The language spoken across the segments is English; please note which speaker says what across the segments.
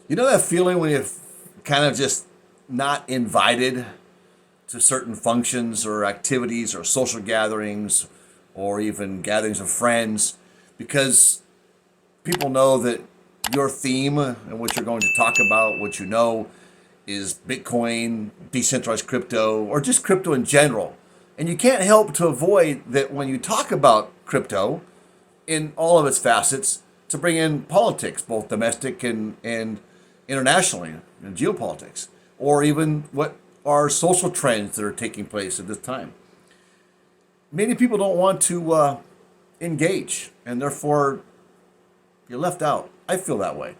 Speaker 1: You know that feeling when you're kind of just not invited to certain functions or activities or social gatherings or even gatherings of friends because people know that your theme and what you're going to talk about, what you know, is Bitcoin, decentralized crypto, or just crypto in general. And you can't help to avoid that when you talk about crypto in all of its facets to bring in politics, both domestic and internationally, in geopolitics, or even what are social trends that are taking place at this time. Many people don't want to engage, and therefore you're left out. I feel that way.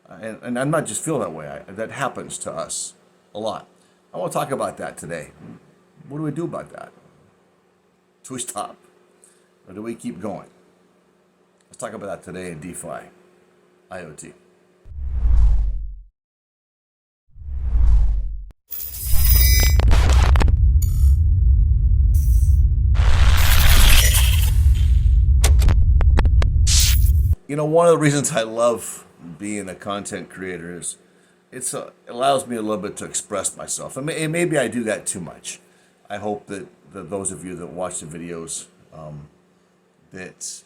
Speaker 1: And I'm not just feel that way. That happens to us a lot. I want to talk about that today. What do we do about that? Do we stop? Or do we keep going? Let's talk about that today in DeFi, IoT. You know, one of the reasons I love being a content creator is it allows me a little bit to express myself. And maybe I do that too much. I hope that those of you that watch the videos, that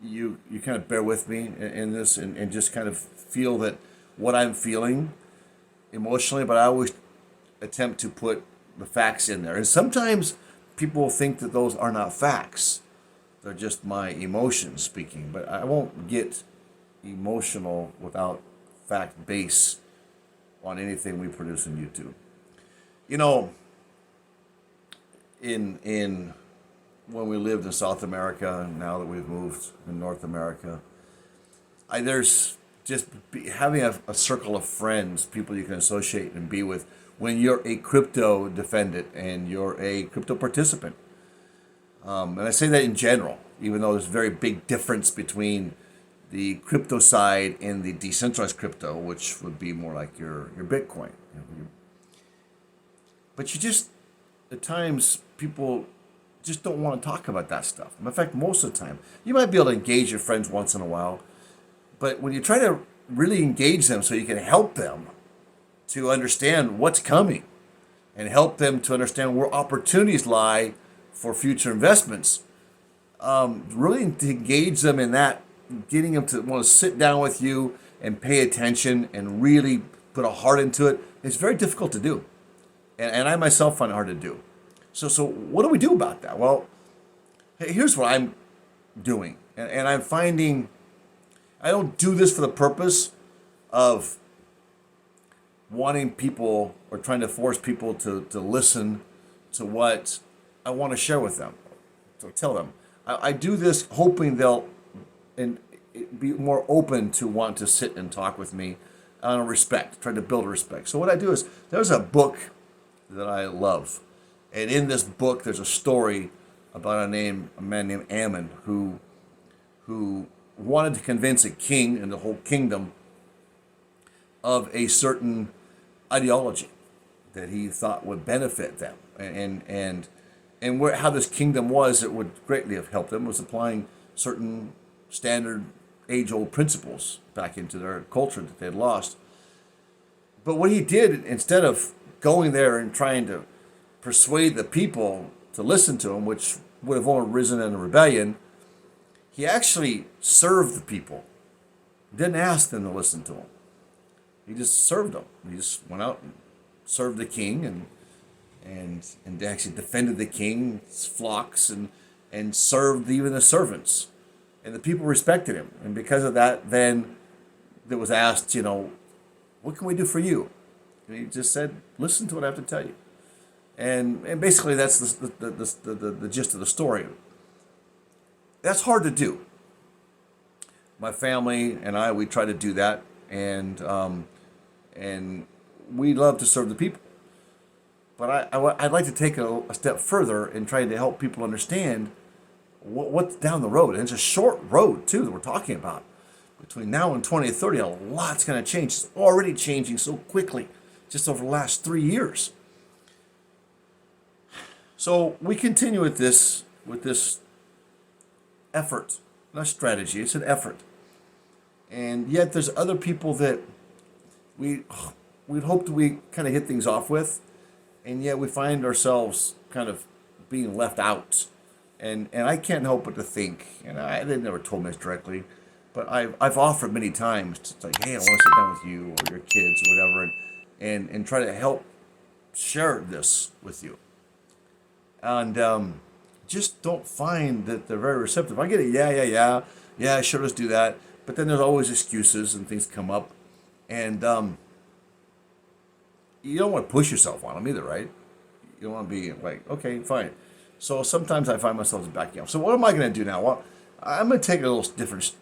Speaker 1: you kind of bear with me in this and just kind of feel that what I'm feeling emotionally, but I always attempt to put the facts in there. And sometimes people think that those are not facts. They're just my emotions speaking, but I won't get emotional without fact base on anything we produce on YouTube. You know, in when we lived in South America, now that we've moved in North America, there's just having a circle of friends, people you can associate and be with when you're a crypto defendant and you're a crypto participant. And I say that in general, even though there's a very big difference between the crypto side and the decentralized crypto, which would be more like your Bitcoin. But you just, at times, people just don't want to talk about that stuff. In fact, most of the time, you might be able to engage your friends once in a while, but when you try to really engage them so you can help them to understand what's coming and help them to understand where opportunities lie for future investments, really to engage them in that, getting them to want to sit down with you and pay attention and really put a heart into it, it's very difficult to do. And I myself find it hard to do. So what do we do about that? Well, here's what I'm doing. And I'm finding I don't do this for the purpose of wanting people or trying to force people to listen to what I want to share with them. So tell them. I do this hoping they'll be more open to want to sit and talk with me on a respect, trying to build a respect. So what I do is there's a book that I love. And in this book, there's a story about a man named Ammon who wanted to convince a king and the whole kingdom of a certain ideology that he thought would benefit them. And how this kingdom was, it would greatly have helped them, was applying certain standard age-old principles back into their culture that they had lost. But what he did, instead of going there and trying to persuade the people to listen to him, which would have only risen in a rebellion, he actually served the people. He didn't ask them to listen to him. He just served them. He just went out and served the king and actually defended the king's flocks and served even the servants. And the people respected him. And because of that, then it was asked, what can we do for you? And he just said, listen to what I have to tell you. And basically that's the gist of the story. That's hard to do. My family and I, we try to do that, and we love to serve the people. But I'd like to take a step further in trying to help people understand what's down the road. And it's a short road, too, that we're talking about. Between now and 2030, a lot's going to change. It's already changing so quickly, just over the last 3 years. So we continue with this effort, not strategy, it's an effort. And yet there's other people that we we'd hoped we kind of hit things off with, and yet we find ourselves kind of being left out. And I can't help but to think, and they never told me this directly, but I've offered many times. It's like, hey, I want to sit down with you or your kids or whatever, and try to help share this with you. And just don't find that they're very receptive. I get it, yeah, sure, let's do that. But then there's always excuses and things come up, and you don't want to push yourself on them either, right? You don't want to be like, okay, fine. So sometimes I find myself backing up. So what am I going to do now? Well, I'm going to take a little different.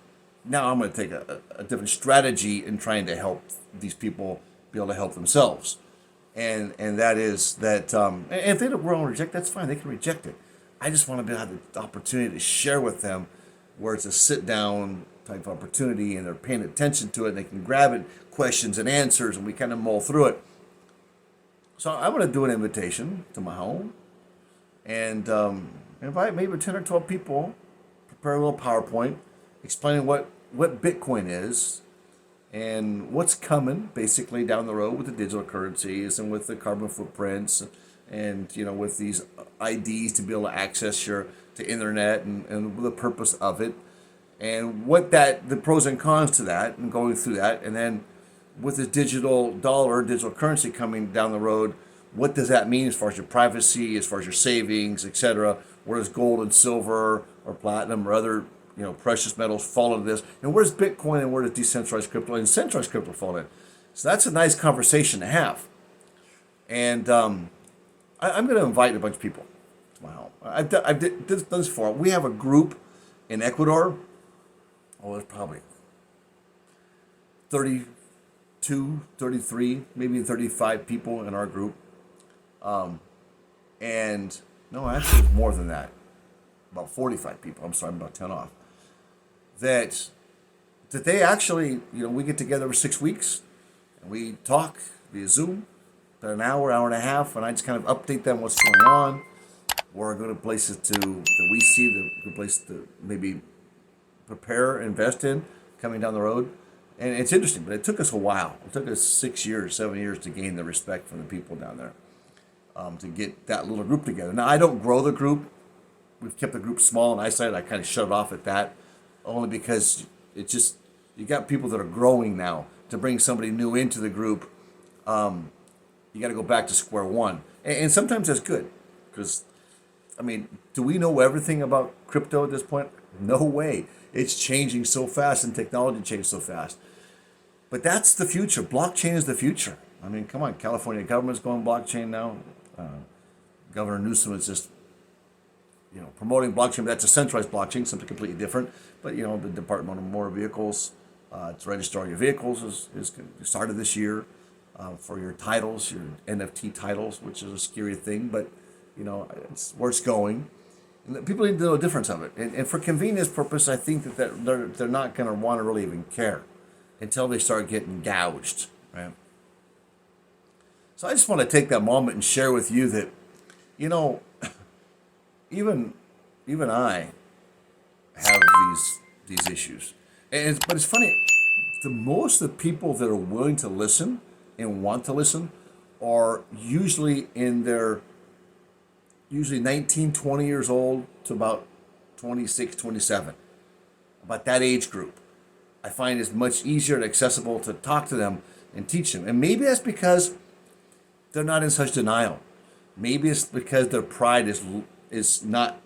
Speaker 1: Now I'm going to take a different strategy in trying to help these people be able to help themselves, and that is that. And if they don't want to reject, that's fine. They can reject it. I just want to have the opportunity to share with them, where it's a sit down type of opportunity, and they're paying attention to it, and they can grab it, questions and answers, and we kind of mull through it. So I'm going to do an invitation to my home and invite maybe 10 or 12 people, prepare a little PowerPoint explaining what Bitcoin is and what's coming basically down the road with the digital currencies and with the carbon footprints and with these IDs to be able to access the internet and the purpose of it and the pros and cons to that and going through that. And then with the digital dollar, digital currency coming down the road, what does that mean as far as your privacy, as far as your savings, etc.? Where does gold and silver or platinum or other precious metals fall into this? And where does Bitcoin and where does decentralized crypto and centralized crypto fall in? So that's a nice conversation to have. And I'm going to invite a bunch of people to my home. I've done this before. We have a group in Ecuador. Oh, there's probably 32, 33, maybe 35 people in our group. And no, actually it's more than that. About 45 people. I'm sorry, I'm about 10 off. That they actually, we get together every 6 weeks and we talk via Zoom for an hour and a half, and I just kind of update them what's going on, where are good places that we see, the good places to maybe prepare, invest in coming down the road. And it's interesting, but it took us a while. It took us 6 years, 7 years to gain the respect from the people down there, to get that little group together. Now, I don't grow the group. We've kept the group small and isolated. I kind of shut it off at that, only because it's just, you got people that are growing now. To bring somebody new into the group, you got to go back to square one. And sometimes that's good, because, do we know everything about crypto at this point? No way. It's changing so fast and technology changes so fast. But that's the future. Blockchain is the future. Come on, California government's going blockchain now. Governor Newsom is just, promoting blockchain, but that's a centralized blockchain, something completely different. But, the Department of Motor Vehicles, to register all your vehicles is started this year, for your titles, your NFT titles, which is a scary thing, but, it's where it's going. And people need to know the difference of it. And for convenience purpose, I think that they're not going to want to really even care until they start getting gouged, right? So I just want to take that moment and share with you that, even I have these issues. But it's funny, most of the people that are willing to listen and want to listen are usually 19, 20 years old to about 26, 27. About that age group. I find it's much easier and accessible to talk to them and teach them. And maybe that's because they're not in such denial. Maybe it's because their pride is not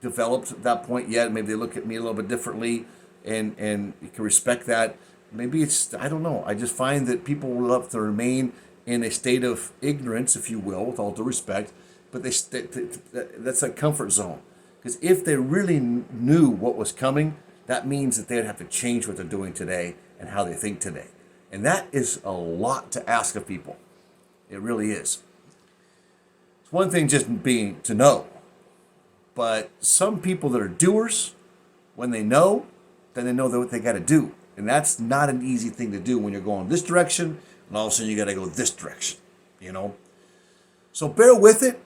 Speaker 1: developed at that point yet. Maybe they look at me a little bit differently, and you can respect that. Maybe it's, I don't know. I just find that people will love to remain in a state of ignorance, if you will, with all due respect, but that's a comfort zone. Because if they really knew what was coming, that means that they'd have to change what they're doing today and how they think today. And that is a lot to ask of people. It really is. It's one thing just being to know, but some people that are doers, when they know, then they know what they got to do. And that's not an easy thing to do when you're going this direction, and all of a sudden you got to go this direction, So bear with it.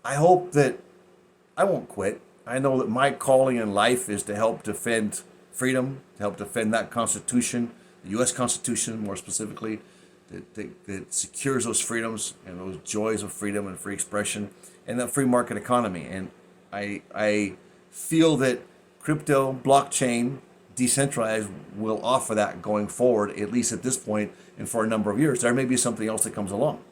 Speaker 1: I hope that I won't quit. I know that my calling in life is to help defend freedom, to help defend that Constitution the U.S. Constitution, more specifically, that secures those freedoms and those joys of freedom and free expression and that free market economy. And I feel that crypto, blockchain, decentralized will offer that going forward, at least at this point and for a number of years. There may be something else that comes along,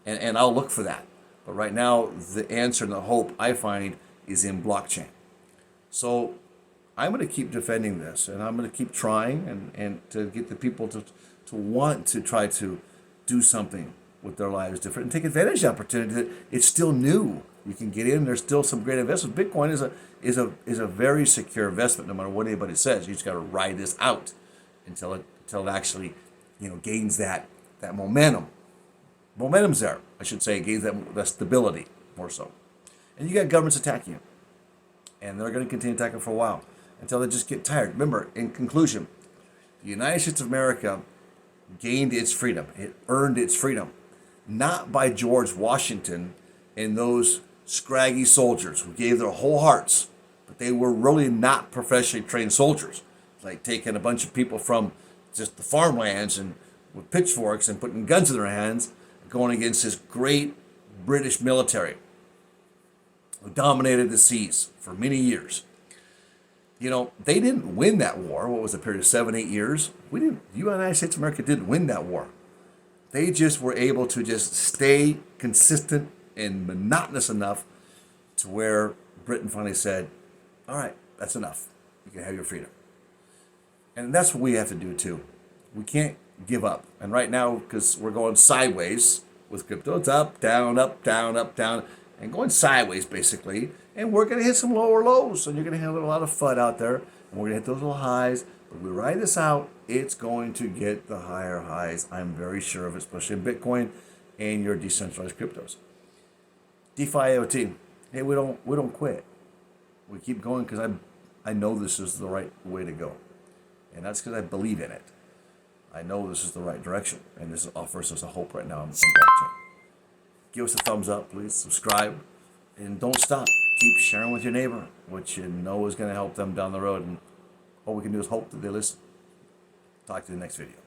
Speaker 1: and I'll look for that. But right now, the answer and the hope I find is in blockchain. So I'm going to keep defending this, and I'm going to keep trying and to get the people to want to try to do something with their lives different and take advantage of the opportunity that it's still new. You can get in. There's still some great investments. Bitcoin is a very secure investment, no matter what anybody says. You just got to ride this out until it actually gains that momentum. Momentum's there, I should say. It gains that stability more so. And you got governments attacking you, and they're going to continue attacking for a while until they just get tired. Remember, in conclusion, the United States of America gained its freedom. It earned its freedom, not by George Washington and those scraggy soldiers who gave their whole hearts, but they were really not professionally trained soldiers. Like taking a bunch of people from just the farmlands and with pitchforks and putting guns in their hands, going against this great British military who dominated the seas for many years. They didn't win that war. What was the period of 7-8 years? The United States of America didn't win that war. They just were able to just stay consistent and monotonous enough to where Britain finally said, all right, that's enough. You can have your freedom. And that's what we have to do too. We can't give up. And right now, because we're going sideways with crypto, it's up, down, and going sideways basically. And we're going to hit some lower lows, and you're going to have a lot of FUD out there, and we're going to hit those little highs. But we ride this out, it's going to get the higher highs. I'm very sure of it, especially in Bitcoin and your decentralized cryptos. DeFi IoT, hey, we don't quit. We keep going because I know this is the right way to go, and that's because I believe in it. I know this is the right direction, and this offers us a hope right now in blockchain. Give us a thumbs up, please. Subscribe, and don't stop. Keep sharing with your neighbor what you know is going to help them down the road, and all we can do is hope that they listen. Talk to you in the next video.